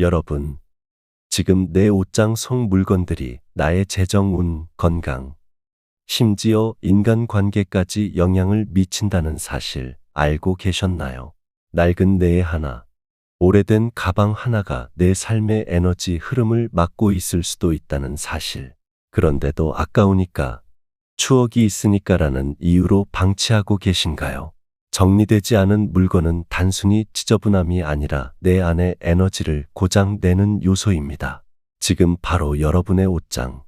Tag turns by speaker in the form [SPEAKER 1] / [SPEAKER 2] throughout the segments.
[SPEAKER 1] 여러분, 지금 내 옷장 속 물건들이 나의 재정, 운, 건강, 심지어 인간관계까지 영향을 미친다는 사실 알고 계셨나요? 낡은 내 하나, 오래된 가방 하나가 내 삶의 에너지 흐름을 막고 있을 수도 있다는 사실. 그런데도 아까우니까, 추억이 있으니까라는 이유로 방치하고 계신가요? 정리되지 않은 물건은 단순히 지저분함이 아니라 내 안의 에너지를 고장 내는 요소입니다. 지금 바로 여러분의 옷장,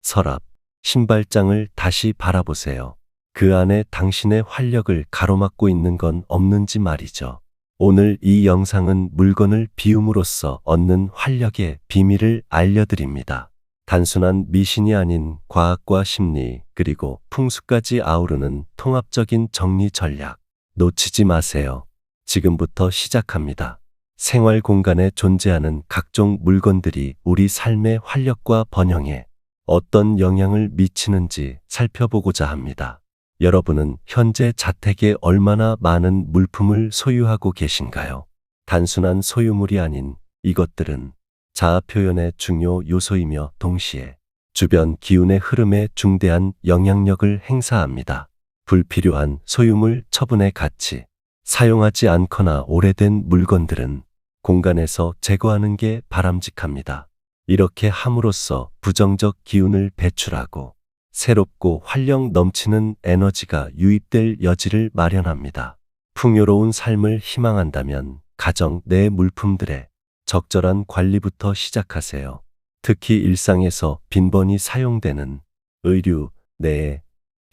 [SPEAKER 1] 서랍, 신발장을 다시 바라보세요. 그 안에 당신의 활력을 가로막고 있는 건 없는지 말이죠. 오늘 이 영상은 물건을 비움으로써 얻는 활력의 비밀을 알려드립니다. 단순한 미신이 아닌 과학과 심리, 그리고 풍수까지 아우르는 통합적인 정리 전략. 놓치지 마세요. 지금부터 시작합니다. 생활 공간에 존재하는 각종 물건들이 우리 삶의 활력과 번영에 어떤 영향을 미치는지 살펴보고자 합니다. 여러분은 현재 자택에 얼마나 많은 물품을 소유하고 계신가요? 단순한 소유물이 아닌 이것들은 자아 표현의 중요 요소이며 동시에 주변 기운의 흐름에 중대한 영향력을 행사합니다. 불필요한 소유물 처분의 가치. 사용하지 않거나 오래된 물건들은 공간에서 제거하는 게 바람직합니다. 이렇게 함으로써 부정적 기운을 배출하고 새롭고 활력 넘치는 에너지가 유입될 여지를 마련합니다. 풍요로운 삶을 희망한다면 가정 내 물품들의 적절한 관리부터 시작하세요. 특히 일상에서 빈번히 사용되는 의류, 내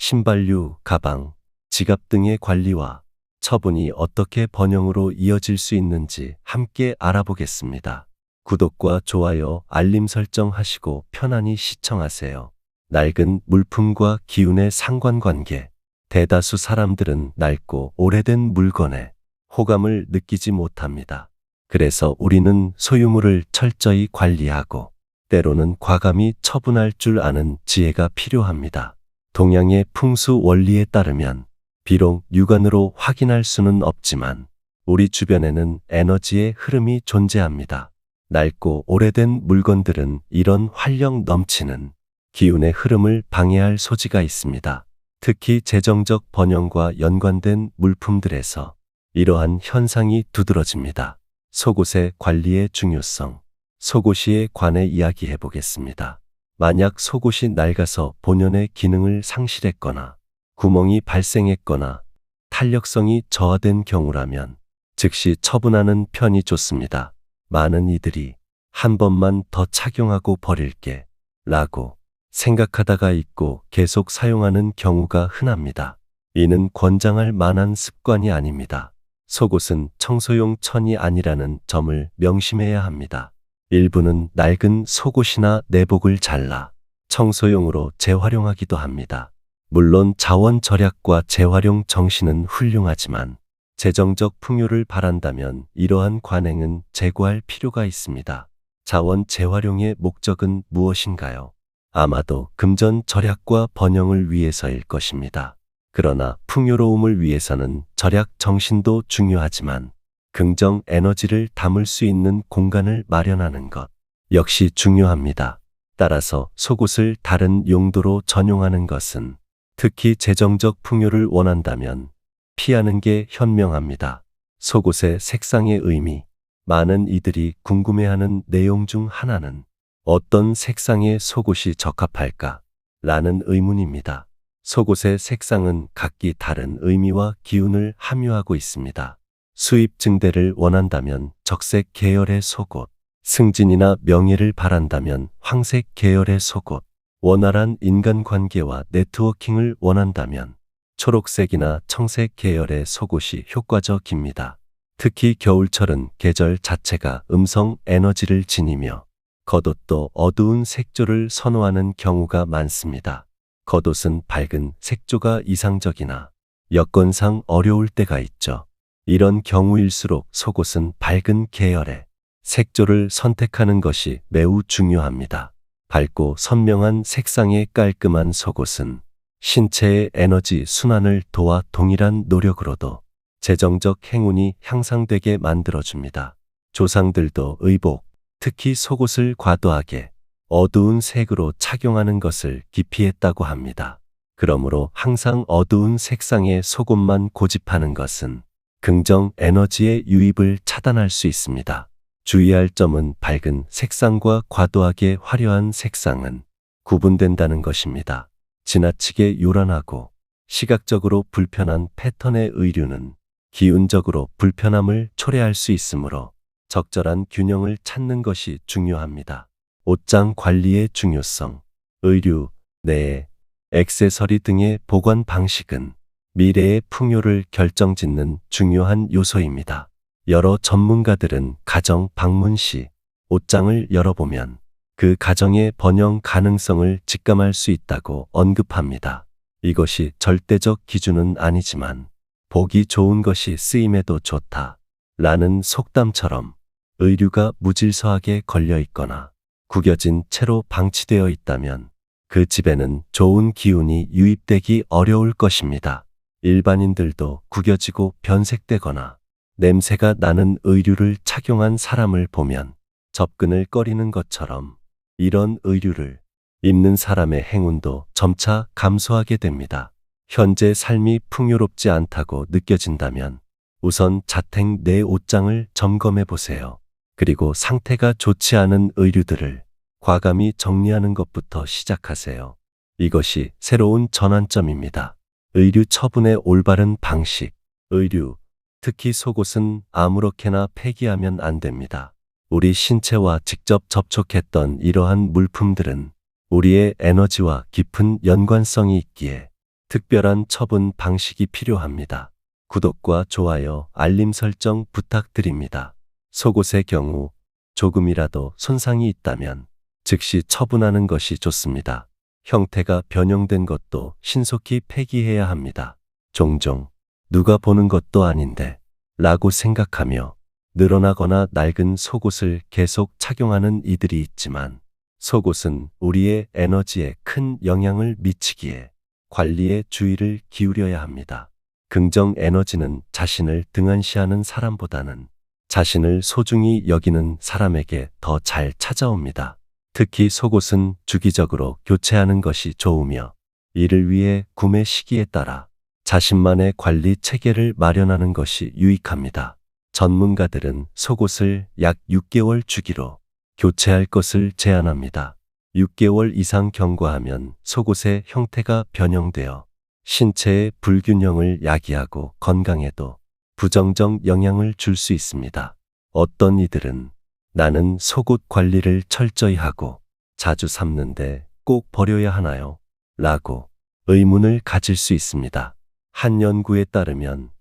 [SPEAKER 1] 신발류, 가방, 지갑 등의 관리와 처분이 어떻게 번영으로 이어질 수 있는지 함께 알아보겠습니다. 구독과 좋아요, 알림 설정하시고 편안히 시청하세요. 낡은 물품과 기운의 상관관계. 대다수 사람들은 낡고 오래된 물건에 호감을 느끼지 못합니다. 그래서 우리는 소유물을 철저히 관리하고 때로는 과감히 처분할 줄 아는 지혜가 필요합니다. 동양의 풍수 원리에 따르면 비록 육안으로 확인할 수는 없지만 우리 주변에는 에너지의 흐름이 존재합니다. 낡고 오래된 물건들은 이런 활력 넘치는 기운의 흐름을 방해할 소지가 있습니다. 특히 재정적 번영과 연관된 물품들에서 이러한 현상이 두드러집니다. 속옷의 관리의 중요성. 속옷에 관해 이야기해 보겠습니다. 만약 속옷이 낡아서 본연의 기능을 상실했거나 구멍이 발생했거나 탄력성이 저하된 경우라면 즉시 처분하는 편이 좋습니다. 많은 이들이 한 번만 더 착용하고 버릴게 라고 생각하다가 잊고 계속 사용하는 경우가 흔합니다. 이는 권장할 만한 습관이 아닙니다. 속옷은 청소용 천이 아니라는 점을 명심해야 합니다. 일부는 낡은 속옷이나 내복을 잘라 청소용으로 재활용하기도 합니다. 물론 자원 절약과 재활용 정신은 훌륭하지만 재정적 풍요를 바란다면 이러한 관행은 제고할 필요가 있습니다. 자원 재활용의 목적은 무엇인가요? 아마도 금전 절약과 번영을 위해서일 것입니다. 그러나 풍요로움을 위해서는 절약 정신도 중요하지만 긍정 에너지를 담을 수 있는 공간을 마련하는 것 역시 중요합니다. 따라서 속옷을 다른 용도로 전용하는 것은 특히 재정적 풍요를 원한다면 피하는 게 현명합니다. 속옷의 색상의 의미. 많은 이들이 궁금해하는 내용 중 하나는 어떤 색상의 속옷이 적합할까? 라는 의문입니다. 속옷의 색상은 각기 다른 의미와 기운을 함유하고 있습니다. 수입 증대를 원한다면 적색 계열의 속옷, 승진이나 명예를 바란다면 황색 계열의 속옷, 원활한 인간관계와 네트워킹을 원한다면 초록색이나 청색 계열의 속옷이 효과적입니다. 특히 겨울철은 계절 자체가 음성 에너지를 지니며 겉옷도 어두운 색조를 선호하는 경우가 많습니다. 겉옷은 밝은 색조가 이상적이나 여건상 어려울 때가 있죠. 이런 경우일수록 속옷은 밝은 계열의 색조를 선택하는 것이 매우 중요합니다. 밝고 선명한 색상의 깔끔한 속옷은 신체의 에너지 순환을 도와 동일한 노력으로도 재정적 행운이 향상되게 만들어줍니다. 조상들도 의복, 특히 속옷을 과도하게 어두운 색으로 착용하는 것을 기피했다고 합니다. 그러므로 항상 어두운 색상의 속옷만 고집하는 것은 긍정 에너지의 유입을 차단할 수 있습니다. 주의할 점은 밝은 색상과 과도하게 화려한 색상은 구분된다는 것입니다. 지나치게 요란하고 시각적으로 불편한 패턴의 의류는 기운적으로 불편함을 초래할 수 있으므로 적절한 균형을 찾는 것이 중요합니다. 옷장 관리의 중요성, 의류, 내 액세서리 등의 보관 방식은 미래의 풍요를 결정짓는 중요한 요소입니다. 여러 전문가들은 가정 방문 시 옷장을 열어보면 그 가정의 번영 가능성을 직감할 수 있다고 언급합니다. 이것이 절대적 기준은 아니지만 보기 좋은 것이 쓰임에도 좋다 라는 속담처럼 의류가 무질서하게 걸려 있거나 구겨진 채로 방치되어 있다면 그 집에는 좋은 기운이 유입되기 어려울 것입니다. 일반인들도 구겨지고 변색되거나 냄새가 나는 의류를 착용한 사람을 보면 접근을 꺼리는 것처럼 이런 의류를 입는 사람의 행운도 점차 감소하게 됩니다. 현재 삶이 풍요롭지 않다고 느껴진다면 우선 자택 내 옷장을 점검해 보세요. 그리고 상태가 좋지 않은 의류들을 과감히 정리하는 것부터 시작하세요. 이것이 새로운 전환점입니다. 의류 처분의 올바른 방식. 의류, 특히 속옷은 아무렇게나 폐기하면 안 됩니다. 우리 신체와 직접 접촉했던 이러한 물품들은 우리의 에너지와 깊은 연관성이 있기에 특별한 처분 방식이 필요합니다. 구독과 좋아요, 알림 설정 부탁드립니다. 속옷의 경우 조금이라도 손상이 있다면 즉시 처분하는 것이 좋습니다. 형태가 변형된 것도 신속히 폐기해야 합니다. 종종 누가 보는 것도 아닌데 라고 생각하며 늘어나거나 낡은 속옷을 계속 착용하는 이들이 있지만 속옷은 우리의 에너지에 큰 영향을 미치기에 관리에 주의를 기울여야 합니다. 긍정 에너지는 자신을 등한시하는 사람보다는 자신을 소중히 여기는 사람에게 더 잘 찾아옵니다. 특히 속옷은 주기적으로 교체하는 것이 좋으며 이를 위해 구매 시기에 따라 자신만의 관리 체계를 마련하는 것이 유익합니다. 전문가들은 속옷을 약 6개월 주기로 교체할 것을 제안합니다. 6개월 이상 경과하면 속옷의 형태가 변형되어 신체의 불균형을 야기하고 건강에도 부정적 영향을 줄 수 있습니다. 어떤 이들은 나는 속옷 관리를 철저히 하고 자주 삽는데 꼭 버려야 하나요? 라고 의문을 가질 수 있습니다. 한 연구에 따르면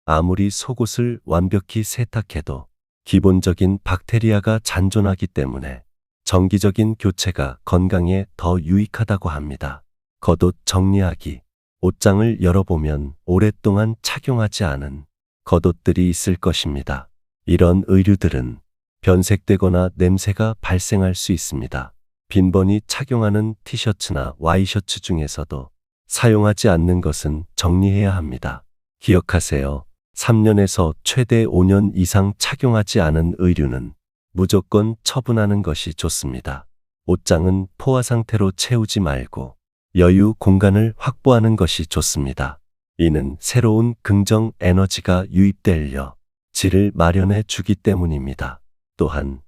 [SPEAKER 1] 아무리 속옷을 완벽히 세탁해도 기본적인 박테리아가 잔존하기 때문에 정기적인 교체가 건강에 더 유익하다고 합니다. 겉옷 정리하기. 옷장을 열어보면 오랫동안 착용하지 않은 겉옷들이 있을 것입니다. 이런 의류들은 변색되거나 냄새가 발생할 수 있습니다. 빈번히 착용하는 티셔츠나 와이셔츠 중에서도 사용하지 않는 것은 정리해야 합니다. 기억하세요. 3년에서 최대 5년 이상 착용하지 않은 의류는 무조건 처분하는 것이 좋습니다. 옷장은 포화 상태로 채우지 말고 여유 공간을 확보하는 것이 좋습니다. 이는 새로운 긍정 에너지가 유입되려 질을 마련해 주기 때문입니다. 또한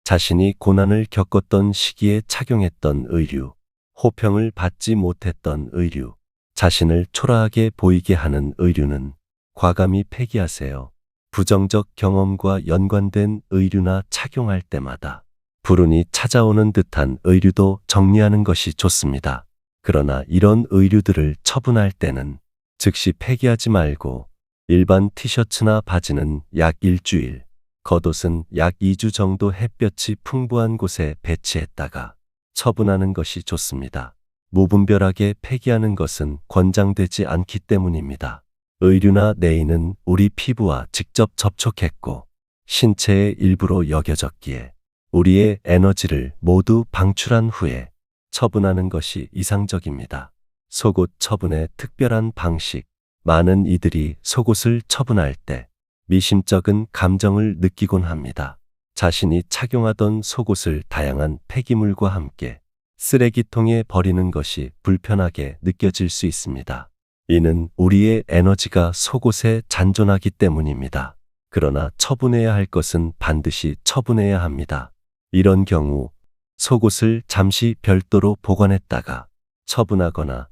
[SPEAKER 1] 자신이 고난을 겪었던 시기에 착용했던 의류, 호평을 받지 못했던 의류, 자신을 초라하게 보이게 하는 의류는 과감히 폐기하세요. 부정적 경험과 연관된 의류나 착용할 때마다 불운이 찾아오는 듯한 의류도 정리하는 것이 좋습니다. 그러나 이런 의류들을 처분할 때는 즉시 폐기하지 말고 일반 티셔츠나 바지는 약 일주일, 겉옷은 약 2주 정도 햇볕이 풍부한 곳에 배치했다가 처분하는 것이 좋습니다. 무분별하게 폐기하는 것은 권장되지 않기 때문입니다. 의류나 내인은 우리 피부와 직접 접촉했고 신체의 일부로 여겨졌기에 우리의 에너지를 모두 방출한 후에 처분하는 것이 이상적입니다. 속옷 처분의 특별한 방식. 많은 이들이 속옷을 처분할 때 미심쩍은 감정을 느끼곤 합니다. 자신이 착용하던 속옷을 다양한 폐기물과 함께 쓰레기통에 버리는 것이 불편하게 느껴질 수 있습니다. 이는 우리의 에너지가 속옷에 잔존하기 때문입니다. 그러나 처분해야 할 것은 반드시 처분해야 합니다. 이런 경우 속옷을 잠시 별도로 보관했다가 처분하거나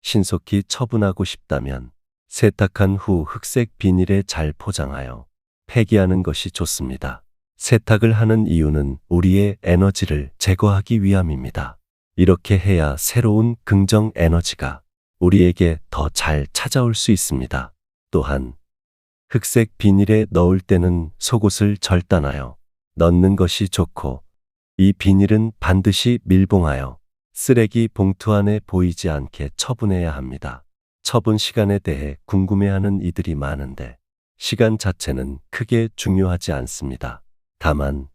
[SPEAKER 1] 신속히 처분하고 싶다면 세탁한 후 흑색 비닐에 잘 포장하여 폐기하는 것이 좋습니다. 세탁을 하는 이유는 우리의 에너지를 제거하기 위함입니다. 이렇게 해야 새로운 긍정 에너지가 우리에게 더 잘 찾아올 수 있습니다. 또한 흑색 비닐에 넣을 때는 속옷을 절단하여 넣는 것이 좋고, 이 비닐은 반드시 밀봉하여 쓰레기 봉투 안에 보이지 않게 처분해야 합니다. 처분 시간에 대해 궁금해하는 이들이 많은데 시간 자체는 크게 중요하지 않습니다. 다만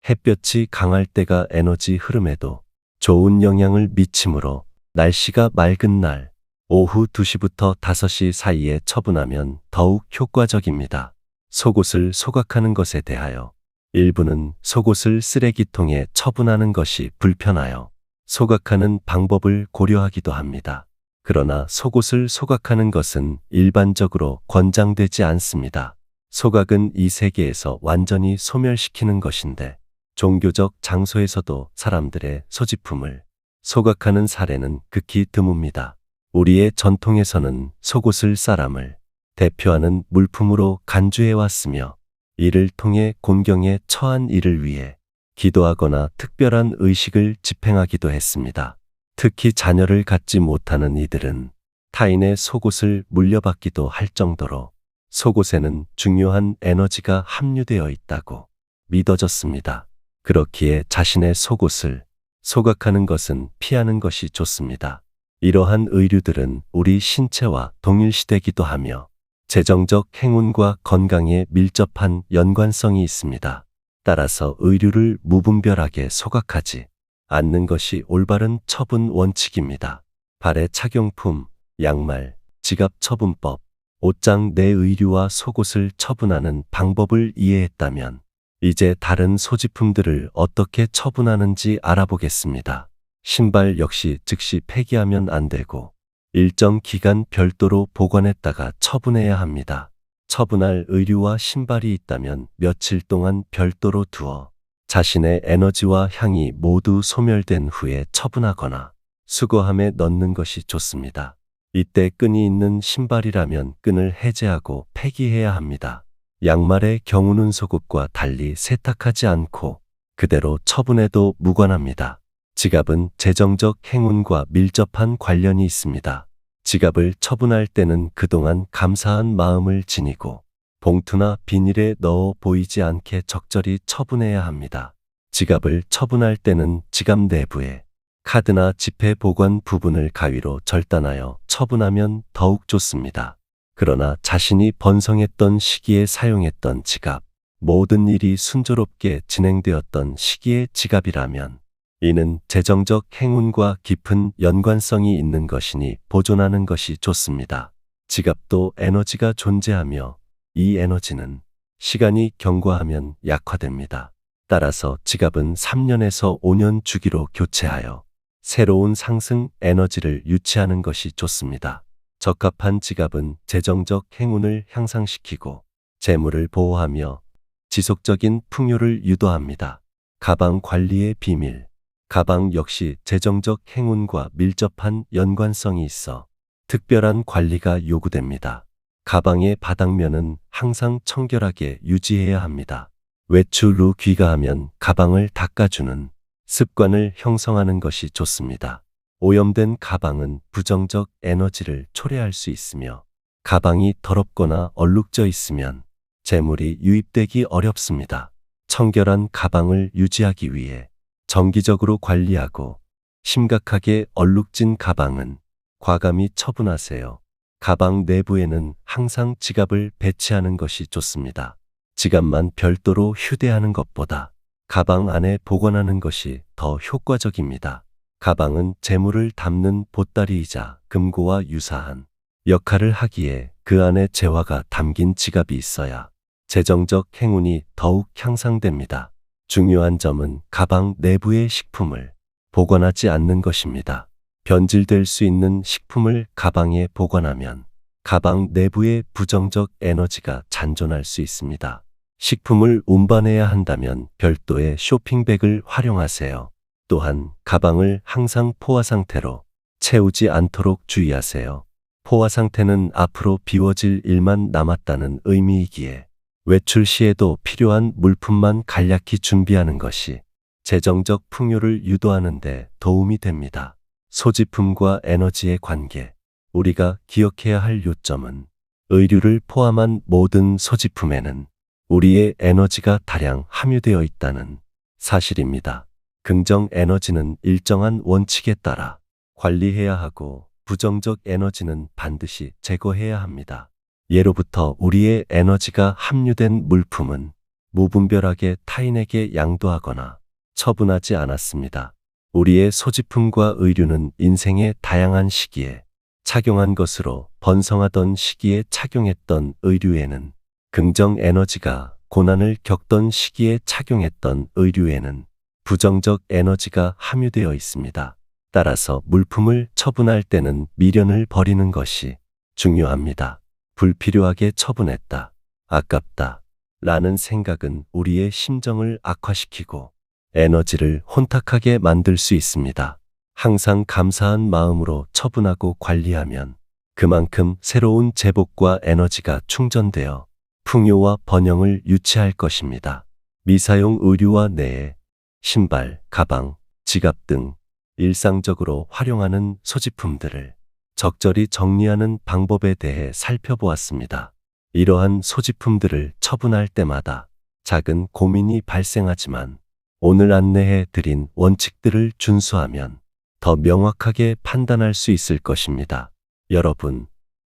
[SPEAKER 1] 햇볕이 강할 때가 에너지 흐름에도 좋은 영향을 미치므로 날씨가 맑은 날 오후 2시부터 5시 사이에 처분하면 더욱 효과적입니다. 속옷을 소각하는 것에 대하여 일부는 속옷을 쓰레기통에 처분하는 것이 불편하여 소각하는 방법을 고려하기도 합니다. 그러나 속옷을 소각하는 것은 일반적으로 권장되지 않습니다. 소각은 이 세계에서 완전히 소멸시키는 것인데 종교적 장소에서도 사람들의 소지품을 소각하는 사례는 극히 드뭅니다. 우리의 전통에서는 속옷을 사람을 대표하는 물품으로 간주해 왔으며 이를 통해 곤경에 처한 이를 위해 기도하거나 특별한 의식을 집행하기도 했습니다. 특히 자녀를 갖지 못하는 이들은 타인의 속옷을 물려받기도 할 정도로 속옷에는 중요한 에너지가 함유되어 있다고 믿어졌습니다. 그렇기에 자신의 속옷을 소각하는 것은 피하는 것이 좋습니다. 이러한 의류들은 우리 신체와 동일시되기도 하며 재정적 행운과 건강에 밀접한 연관성이 있습니다. 따라서 의류를 무분별하게 소각하지 않는 것이 올바른 처분 원칙입니다. 발의 착용품, 양말, 지갑 처분법, 옷장 내 의류와 속옷을 처분하는 방법을 이해했다면 이제 다른 소지품들을 어떻게 처분하는지 알아보겠습니다. 신발 역시 즉시 폐기하면 안 되고 일정 기간 별도로 보관했다가 처분해야 합니다. 처분할 의류와 신발이 있다면 며칠 동안 별도로 두어 자신의 에너지와 향이 모두 소멸된 후에 처분하거나 수거함에 넣는 것이 좋습니다. 이때 끈이 있는 신발이라면 끈을 해제하고 폐기해야 합니다. 양말의 경우는 속옷과 달리 세탁하지 않고 그대로 처분해도 무관합니다. 지갑은 재정적 행운과 밀접한 관련이 있습니다. 지갑을 처분할 때는 그동안 감사한 마음을 지니고 봉투나 비닐에 넣어 보이지 않게 적절히 처분해야 합니다. 지갑을 처분할 때는 지갑 내부에 카드나 지폐 보관 부분을 가위로 절단하여 처분하면 더욱 좋습니다. 그러나 자신이 번성했던 시기에 사용했던 지갑, 모든 일이 순조롭게 진행되었던 시기의 지갑이라면 이는 재정적 행운과 깊은 연관성이 있는 것이니 보존하는 것이 좋습니다. 지갑도 에너지가 존재하며 이 에너지는 시간이 경과하면 약화됩니다. 따라서 지갑은 3년에서 5년 주기로 교체하여 새로운 상승 에너지를 유치하는 것이 좋습니다. 적합한 지갑은 재정적 행운을 향상시키고 재물을 보호하며 지속적인 풍요를 유도합니다. 가방 관리의 비밀. 가방 역시 재정적 행운과 밀접한 연관성이 있어 특별한 관리가 요구됩니다. 가방의 바닥면은 항상 청결하게 유지해야 합니다. 외출 후 귀가하면 가방을 닦아주는 습관을 형성하는 것이 좋습니다. 오염된 가방은 부정적 에너지를 초래할 수 있으며 가방이 더럽거나 얼룩져 있으면 재물이 유입되기 어렵습니다. 청결한 가방을 유지하기 위해 정기적으로 관리하고 심각하게 얼룩진 가방은 과감히 처분하세요. 가방 내부에는 항상 지갑을 배치하는 것이 좋습니다. 지갑만 별도로 휴대하는 것보다 가방 안에 보관하는 것이 더 효과적입니다. 가방은 재물을 담는 보따리이자 금고와 유사한 역할을 하기에 그 안에 재화가 담긴 지갑이 있어야 재정적 행운이 더욱 향상됩니다. 중요한 점은 가방 내부의 식품을 보관하지 않는 것입니다. 변질될 수 있는 식품을 가방에 보관하면 가방 내부의 부정적 에너지가 잔존할 수 있습니다. 식품을 운반해야 한다면 별도의 쇼핑백을 활용하세요. 또한 가방을 항상 포화 상태로 채우지 않도록 주의하세요. 포화 상태는 앞으로 비워질 일만 남았다는 의미이기에 외출 시에도 필요한 물품만 간략히 준비하는 것이 재정적 풍요를 유도하는 데 도움이 됩니다. 소지품과 에너지의 관계. 우리가 기억해야 할 요점은 의류를 포함한 모든 소지품에는 우리의 에너지가 다량 함유되어 있다는 사실입니다. 긍정 에너지는 일정한 원칙에 따라 관리해야 하고 부정적 에너지는 반드시 제거해야 합니다. 예로부터 우리의 에너지가 함유된 물품은 무분별하게 타인에게 양도하거나 처분하지 않았습니다. 우리의 소지품과 의류는 인생의 다양한 시기에 착용한 것으로 번성하던 시기에 착용했던 의류에는 긍정 에너지가, 고난을 겪던 시기에 착용했던 의류에는 부정적 에너지가 함유되어 있습니다. 따라서 물품을 처분할 때는 미련을 버리는 것이 중요합니다. 불필요하게 처분했다, 아깝다 라는 생각은 우리의 심정을 악화시키고 에너지를 혼탁하게 만들 수 있습니다. 항상 감사한 마음으로 처분하고 관리하면 그만큼 새로운 제복과 에너지가 충전되어 풍요와 번영을 유치할 것입니다. 미사용 의류와 내에 신발, 가방, 지갑 등 일상적으로 활용하는 소지품들을 적절히 정리하는 방법에 대해 살펴보았습니다. 이러한 소지품들을 처분할 때마다 작은 고민이 발생하지만 오늘 안내해 드린 원칙들을 준수하면 더 명확하게 판단할 수 있을 것입니다. 여러분,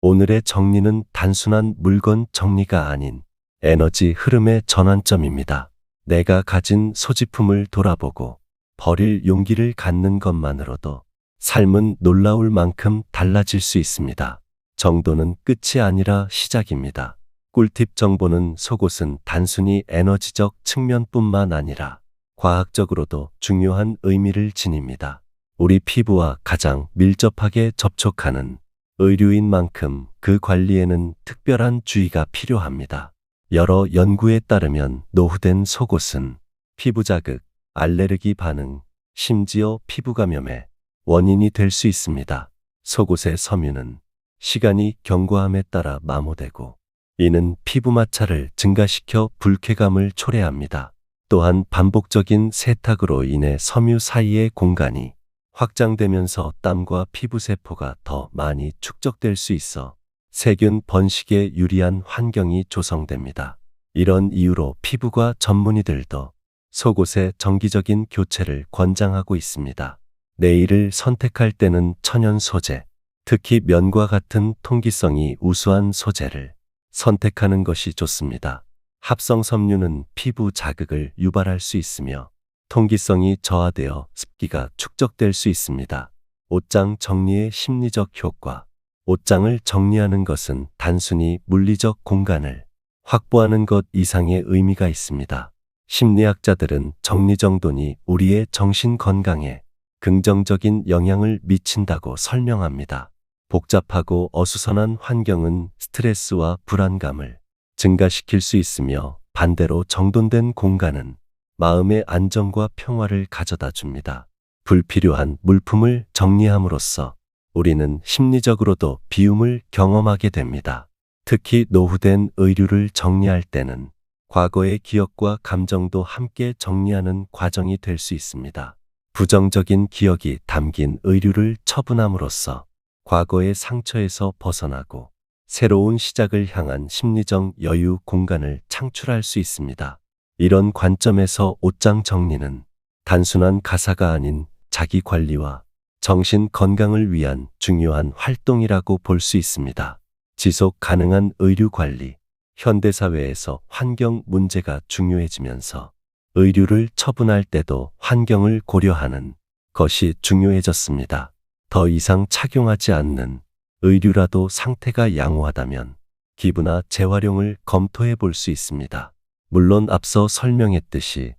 [SPEAKER 1] 오늘의 정리는 단순한 물건 정리가 아닌 에너지 흐름의 전환점입니다. 내가 가진 소지품을 돌아보고 버릴 용기를 갖는 것만으로도 삶은 놀라울 만큼 달라질 수 있습니다. 정도는 끝이 아니라 시작입니다. 꿀팁 정보는 속옷은 단순히 에너지적 측면뿐만 아니라 과학적으로도 중요한 의미를 지닙니다. 우리 피부와 가장 밀접하게 접촉하는 의류인 만큼 그 관리에는 특별한 주의가 필요합니다. 여러 연구에 따르면 노후된 속옷은 피부 자극, 알레르기 반응, 심지어 피부 감염의 원인이 될 수 있습니다. 속옷의 섬유는 시간이 경과함에 따라 마모되고 이는 피부 마찰을 증가시켜 불쾌감을 초래합니다. 또한 반복적인 세탁으로 인해 섬유 사이의 공간이 확장되면서 땀과 피부세포가 더 많이 축적될 수 있어 세균 번식에 유리한 환경이 조성됩니다. 이런 이유로 피부과 전문의들도 속옷의 정기적인 교체를 권장하고 있습니다. 네일을 선택할 때는 천연 소재, 특히 면과 같은 통기성이 우수한 소재를 선택하는 것이 좋습니다. 합성 섬유는 피부 자극을 유발할 수 있으며 통기성이 저하되어 습기가 축적될 수 있습니다. 옷장 정리의 심리적 효과. 옷장을 정리하는 것은 단순히 물리적 공간을 확보하는 것 이상의 의미가 있습니다. 심리학자들은 정리정돈이 우리의 정신 건강에 긍정적인 영향을 미친다고 설명합니다. 복잡하고 어수선한 환경은 스트레스와 불안감을 증가시킬 수 있으며 반대로 정돈된 공간은 마음의 안정과 평화를 가져다 줍니다. 불필요한 물품을 정리함으로써 우리는 심리적으로도 비움을 경험하게 됩니다. 특히 노후된 의류를 정리할 때는 과거의 기억과 감정도 함께 정리하는 과정이 될 수 있습니다. 부정적인 기억이 담긴 의류를 처분함으로써 과거의 상처에서 벗어나고 새로운 시작을 향한 심리적 여유 공간을 창출할 수 있습니다. 이런 관점에서 옷장 정리는 단순한 가사가 아닌 자기 관리와 정신 건강을 위한 중요한 활동이라고 볼 수 있습니다. 지속 가능한 의류 관리. 현대사회에서 환경 문제가 중요해지면서 의류를 처분할 때도 환경을 고려하는 것이 중요해졌습니다. 더 이상 착용하지 않는 의류라도 상태가 양호하다면 기부나 재활용을 검토해 볼 수 있습니다. 물론 앞서 설명했듯이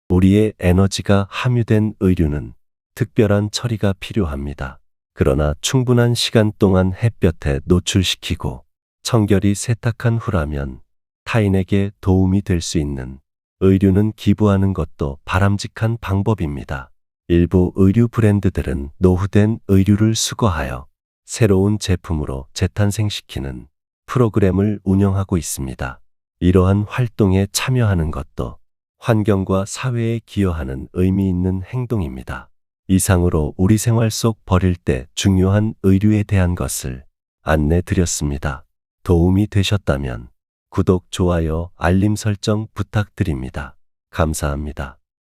[SPEAKER 1] 우리의 에너지가 함유된 의류는 특별한 처리가 필요합니다. 그러나 충분한 시간 동안 햇볕에 노출시키고 청결히 세탁한 후라면 타인에게 도움이 될 수 있는 의류는 기부하는 것도 바람직한 방법입니다. 일부 의류 브랜드들은 노후된 의류를 수거하여 새로운 제품으로 재탄생시키는 프로그램을 운영하고 있습니다. 이러한 활동에 참여하는 것도 환경과 사회에 기여하는 의미 있는 행동입니다. 이상으로 우리 생활 속 버릴 때 중요한 의류에 대한 것을 안내 드렸습니다. 도움이 되셨다면 구독, 좋아요, 알림 설정 부탁드립니다. 감사합니다.